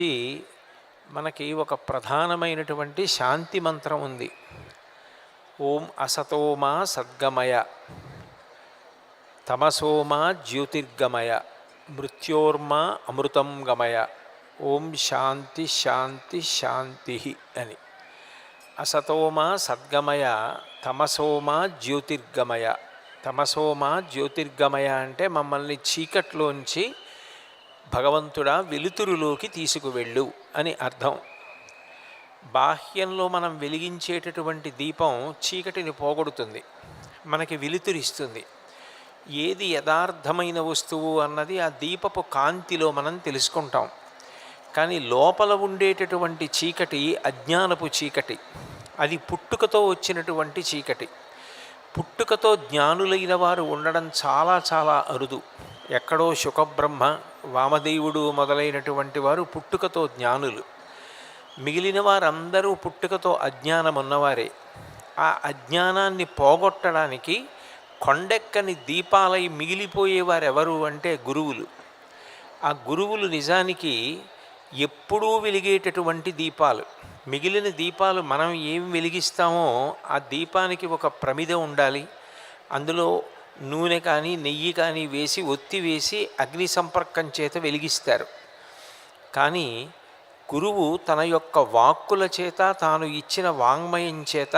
ఈ మనకి ఒక ప్రధానమైనటువంటి శాంతి మంత్రం ఉంది. ఓం అసతోమా సద్గమయ, తమసోమా జ్యోతిర్గమయ, మృత్యోర్మా అమృతం గమయ, ఓం శాంతి శాంతి శాంతి అని. అసతోమా సద్గమయ, తమసోమా జ్యోతిర్గమయ. తమసోమా జ్యోతిర్గమయ అంటే మమ్మల్ని చీకట్లోంచి భగవంతుడా వెలుతురులోకి తీసుకువెళ్ళు అని అర్థం. బాహ్యంలో మనం వెలిగించేటటువంటి దీపం చీకటిని పోగొడుతుంది, మనకి వెలుతురిస్తుంది. ఏది యథార్థమైన వస్తువు అన్నది ఆ దీపపు కాంతిలో మనం తెలుసుకుంటాం. కానీ లోపల ఉండేటటువంటి చీకటి అజ్ఞానపు చీకటి, అది పుట్టుకతో వచ్చినటువంటి చీకటి. పుట్టుకతో జ్ఞానులైన వారు ఉండడం చాలా చాలా అరుదు. ఎక్కడో శుకబ్రహ్మ, వామదేవుడు మొదలైనటువంటి వారు పుట్టుకతో జ్ఞానులు. మిగిలిన వారందరూ పుట్టుకతో అజ్ఞానం ఉన్నవారే. ఆ అజ్ఞానాన్ని పోగొట్టడానికి కొండెక్కని దీపాలై మిగిలిపోయేవారెవరు అంటే గురువులు. ఆ గురువులు నిజానికి ఎప్పుడూ వెలిగేటటువంటి దీపాలు. మిగిలిన దీపాలు మనం ఏం వెలిగిస్తామో ఆ దీపానికి ఒక ప్రమిద ఉండాలి, అందులో నూనె కానీ నెయ్యి కానీ వేసి ఒత్తి వేసి అగ్ని సంపర్కం చేత వెలిగిస్తారు. కానీ గురువు తన యొక్క వాక్కుల చేత, తాను ఇచ్చిన వాంగ్మయం చేత